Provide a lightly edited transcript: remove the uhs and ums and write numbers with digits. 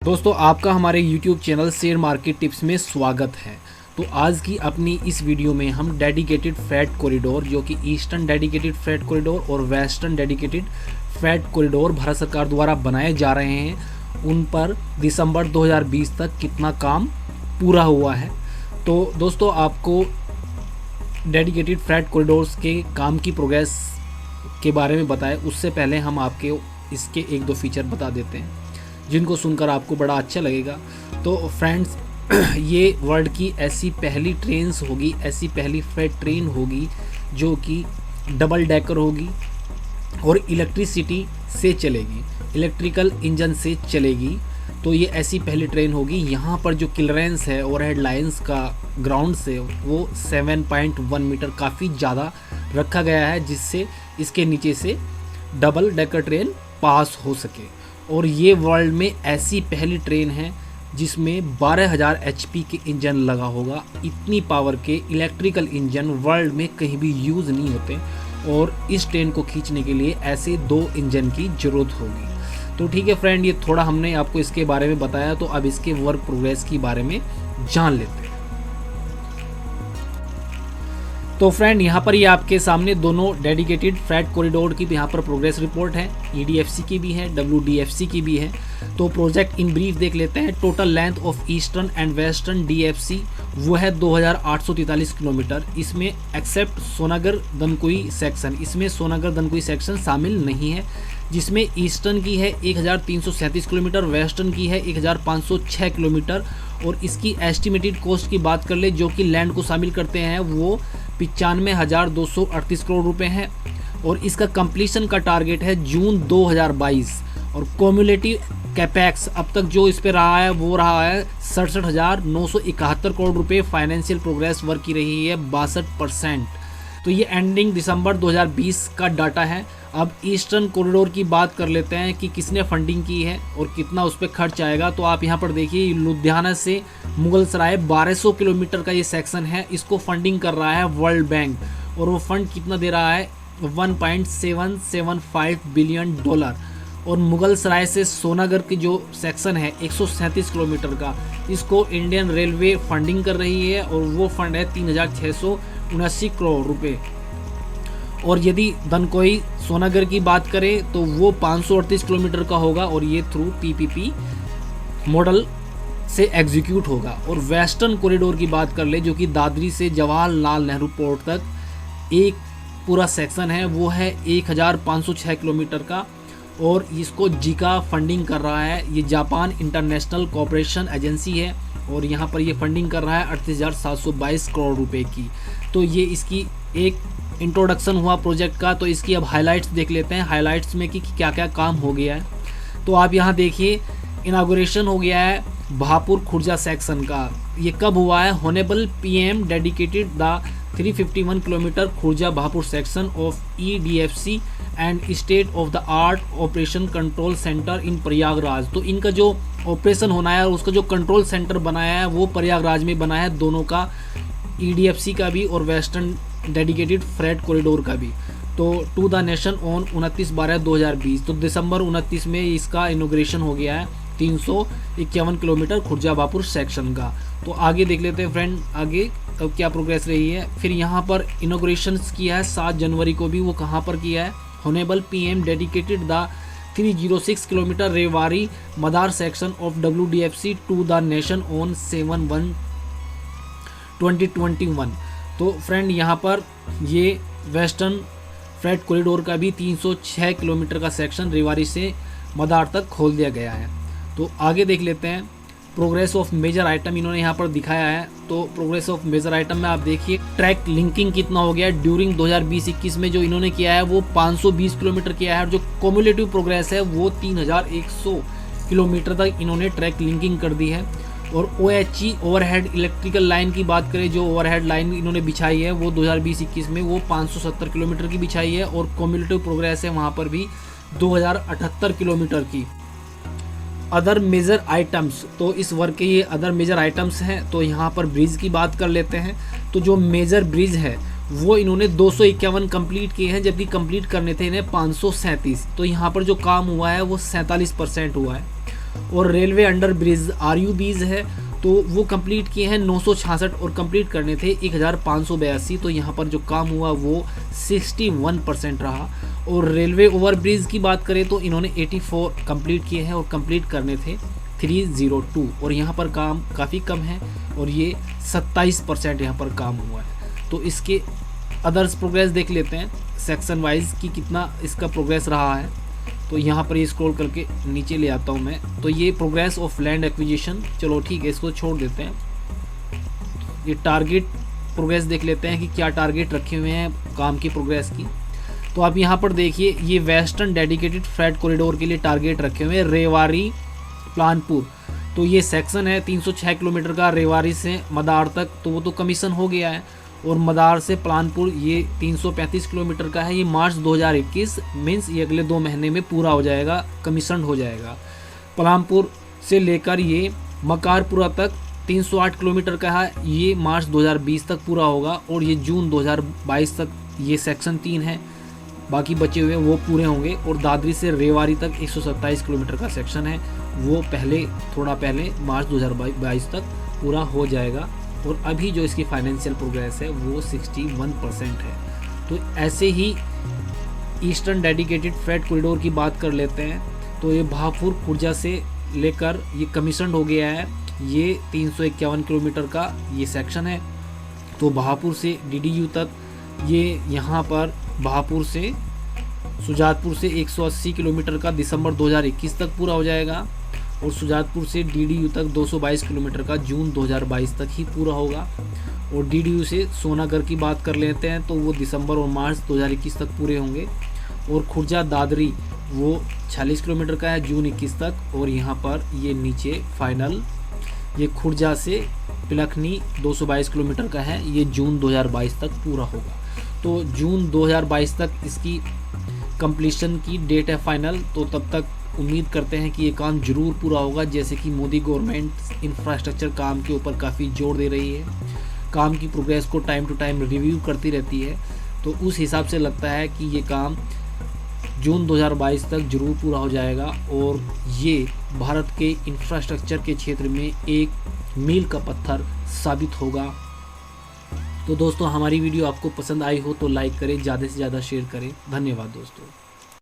दोस्तों आपका हमारे YouTube channel share market tips में स्वागत है। तो आज की अपनी इस वीडियो में हम डेडिकेटेड फ्रेट कॉरिडोर जो कि ईस्टर्न डेडिकेटेड फ्रेट कॉरिडोर और western dedicated freight corridor Bharat सरकार द्वारा बनाए जा रहे हैं, उन पर दिसंबर 2020 तक कितना काम पूरा हुआ है। तो दोस्तों आपको डेडिकेटेड फ्रेट कॉरिडोर्स के काम की प्रोग्रेस के बारे में बताएं उससे पहले हम आपके इसके एक दो फीचर बता देते हैं जिनको सुनकर आपको बड़ा अच्छा लगेगा। तो फ्रेंड्स ये वर्ल्ड की ऐसी पहली ट्रेन्स होगी, ऐसी पहली फ्रेट ट्रेन होगी जो कि डबल डेकर होगी और इलेक्ट्रिसिटी से चलेगी, इलेक्ट्रिकल इंजन से चलेगी। तो ये ऐसी पहली ट्रेन होगी। यहाँ पर जो क्लियरेंस है ओवरहेड लाइंस का ग्राउंड से वो 7.1 मीटर काफ़ी ज़्यादा रखा गया है, जिससे इसके नीचे से डबल डेकर ट्रेन पास हो सके। और ये वर्ल्ड में ऐसी पहली ट्रेन है जिसमें 12,000 HP के इंजन लगा होगा। इतनी पावर के इलेक्ट्रिकल इंजन वर्ल्ड में कहीं भी यूज़ नहीं होते और इस ट्रेन को खींचने के लिए ऐसे 2 इंजन की ज़रूरत होगी। तो ठीक है फ्रेंड, ये थोड़ा हमने आपको इसके बारे में बताया, तो अब इसके वर्क प्रोग्रेस के बारे में जान लेते हैं। तो फ्रेंड यहाँ पर ये आपके सामने दोनों डेडिकेटेड फ्रेट कॉरिडोर की यहाँ पर प्रोग्रेस रिपोर्ट है, EDFC की भी है, WDFC की भी है। तो प्रोजेक्ट इन ब्रीफ देख लेते हैं। Total length of eastern and western DFC वो है 2843 किलोमीटर। इसमें एक्सेप्ट सोनागर दनकोई सेक्शन, इसमें सोनागर दनकोई सेक्शन शामिल नहीं है, जिसमें ईस्टर्न की है 1337 किलोमीटर, वेस्टर्न की है 1506 किलोमीटर। और इसकी एस्टिमेटेड कॉस्ट की बात कर ले जो कि लैंड को शामिल करते हैं वो 95,238 करोड़ रुपए है। और इसका कंप्लीशन का टारगेट है जून 2022। और कॉम्युलेटिव कैपेक्स अब तक जो इस पे रहा है वो रहा है 67,971 करोड़ रुपए। फाइनेंशियल प्रोग्रेस वर्क की रही है 62%। तो ये एंडिंग दिसंबर 2020 का डाटा है। अब ईस्टर्न कॉरिडोर की बात कर लेते हैं कि किसने फंडिंग की है और कितना उस पर खर्च आएगा। तो आप यहाँ पर देखिए, लुधियाना से मुगल सराय 1200 किलोमीटर का ये सेक्शन है, इसको फंडिंग कर रहा है वर्ल्ड बैंक। और वो फंड कितना दे रहा है, $1.775 बिलियन। और मुगल सराय से सोनागर की जो सेक्शन है 137 किलोमीटर का, इसको इंडियन रेलवे फंडिंग कर रही है और वो फंड है 3,679 करोड़ रुपए। और यदि दनकोई सोनागर की बात करें तो वो 538 किलोमीटर का होगा और ये थ्रू PPP मॉडल से एग्जीक्यूट होगा। और वेस्टर्न कॉरिडोर की बात कर ले जो कि दादरी से जवाहरलाल नेहरू पोर्ट तक एक पूरा सेक्शन है, वो है 1506 किलोमीटर का और इसको जिका फंडिंग कर रहा है। ये जापान इंटरनेशनल कोऑपरेशन एजेंसी है और यहाँ पर ये फंडिंग कर रहा है 38,722 करोड़ रुपए की। तो ये इसकी एक इंट्रोडक्शन हुआ प्रोजेक्ट का। तो इसकी अब हाइलाइट्स देख लेते हैं, हाइलाइट्स में कि क्या क्या काम हो गया है। तो आप यहाँ देखिए, इनागुरेशन हो गया है भापुर खुर्जा सेक्शन का। ये कब हुआ है, honourable PM dedicated the 351 kilometre Khurja Bhaupur section of EDFC and state of the art operation control centre in Prayagraj. तो इनका जो ऑपरेशन होना है उसका जो कंट्रोल सेंटर बनाया है वो प्रयागराज में बना है, दोनों का, EDFC का भी और वेस्टर्न डेडिकेटेड फ्रेट कॉरिडोर का भी। तो टू द नेशन ऑन 29/12/2020। तो दिसंबर 29 में इसका इनॉग्रेशन हो गया है 351 किलोमीटर खुर्जा भापुर सेक्शन का। तो आगे देख लेते हैं फ्रेंड, आगे अब क्या प्रोग्रेस रही है। फिर यहाँ पर इनॉग्रेशन किया है 7 जनवरी को भी, वो कहाँ पर किया है, honourable PM dedicated the 306 kilometre Rewari Madar section of WDFC to the nation on 7/1/2021। तो फ्रेंड यहाँ पर ये वेस्टर्न फ्रेट कॉरिडोर का भी 306 किलोमीटर का सेक्शन रेवाड़ी से मदार तक खोल दिया गया है। तो आगे देख लेते हैं प्रोग्रेस ऑफ मेजर आइटम, इन्होंने यहाँ पर दिखाया है। तो प्रोग्रेस ऑफ मेजर आइटम में आप देखिए ट्रैक लिंकिंग कितना हो गया ड्यूरिंग 2020-21 में। जो इन्होंने किया है वो 520 किलोमीटर किया है और जो कम्युलेटिव प्रोग्रेस है वो 3,100 किलोमीटर तक इन्होंने ट्रैक लिंकिंग कर दी है। और OHE ओवरहेड इलेक्ट्रिकल लाइन की बात करें, जो ओवरहेड लाइन इन्होंने बिछाई है वो 2020-21 में वो 570 किलोमीटर की बिछाई है और कम्युलेटिव प्रोग्रेस है वहाँ पर भी 2078 किलोमीटर की। अदर मेजर आइटम्स, तो इस वर्क के ये अदर मेजर आइटम्स हैं। तो यहाँ पर ब्रिज की बात कर लेते हैं। तो जो मेजर ब्रिज है वो इन्होंने 251 कंप्लीट किए हैं, जबकि कंप्लीट करने थे इन्हें 537। तो यहाँ पर जो काम हुआ है वो 47% हुआ है। और रेलवे अंडर ब्रिज RUBs है तो वो कंप्लीट किए हैं 966 और कंप्लीट करने थे 1582। तो यहाँ पर जो काम हुआ वो 61% रहा। और रेलवे ओवरब्रिज की बात करें तो इन्होंने 84 कंप्लीट किए हैं और कंप्लीट करने थे 302, और यहाँ पर काम काफ़ी कम है और ये 27% यहाँ पर काम हुआ है। तो इसके अदर्स प्रोग्रेस देख लेते हैं सेक्शन वाइज कि कितना इसका प्रोग्रेस रहा है। तो यहाँ पर ये स्क्रॉल करके नीचे ले आता हूँ मैं, तो ये प्रोग्रेस ऑफ लैंड एक्विजिशन, चलो ठीक है इसको छोड़ देते हैं। ये टारगेट प्रोग्रेस देख लेते हैं कि क्या टारगेट रखे हुए हैं काम की प्रोग्रेस की। तो आप यहाँ पर देखिए ये वेस्टर्न डेडिकेटेड फ्रेट कॉरिडोर के लिए टारगेट रखे हुए हैं रेवाड़ी प्लानपुर। तो ये सेक्शन है 306 किलोमीटर का रेवाड़ी से मदार तक, तो वो तो कमीशन हो गया है। और मदार से प्लानपुर ये 335 किलोमीटर का है, ये मार्च 2021 मीन्स ये अगले 2 महीने में पूरा हो जाएगा, कमीशन हो जाएगा। प्लानपुर से लेकर ये मकारपुरा तक 308 किलोमीटर का है, ये मार्च 2020 तक पूरा होगा। और ये जून 2022 तक ये सेक्शन 3 है, बाकी बचे हुए वो पूरे होंगे। और दादरी से रेवाड़ी तक 127 किलोमीटर का सेक्शन है, वो थोड़ा पहले मार्च 2022 तक पूरा हो जाएगा। और अभी जो इसकी फाइनेंशियल प्रोग्रेस है वो 61% है। तो ऐसे ही ईस्टर्न डेडिकेटेड फ्रेट कॉरिडोर की बात कर लेते हैं। तो ये भापुर खुर्जा से लेकर ये कमीशन हो गया है, ये 351 किलोमीटर का ये सेक्शन है। तो भापुर से DDU तक ये यहाँ पर भापुर से सुजातपुर से 180 किलोमीटर का दिसंबर 2021 तक पूरा हो जाएगा। और सुजातपुर से DDU तक 222 किलोमीटर का जून 2022 तक ही पूरा होगा। और DDU से सोनागढ़ की बात कर लेते हैं तो वो दिसंबर और मार्च 2021 तक पूरे होंगे। और खुर्जा दादरी वो 46 किलोमीटर का है जून 21 तक। और यहाँ पर ये नीचे फाइनल ये खुर्जा से पिलखनी 222 किलोमीटर का है, ये जून 2022 तक पूरा होगा। तो जून 2022 तक इसकी कंप्लीशन की डेट है फाइनल। तो तब तक उम्मीद करते हैं कि ये काम ज़रूर पूरा होगा, जैसे कि मोदी गवर्नमेंट इंफ्रास्ट्रक्चर काम के ऊपर काफ़ी जोर दे रही है, काम की प्रोग्रेस को टाइम टू टाइम रिव्यू करती रहती है। तो उस हिसाब से लगता है कि ये काम जून 2022 तक ज़रूर पूरा हो जाएगा और ये भारत के इंफ्रास्ट्रक्चर के क्षेत्र में एक मील का पत्थर साबित होगा। तो दोस्तों हमारी वीडियो आपको पसंद आई हो तो लाइक करें, ज़्यादा से ज़्यादा शेयर करें। धन्यवाद दोस्तों।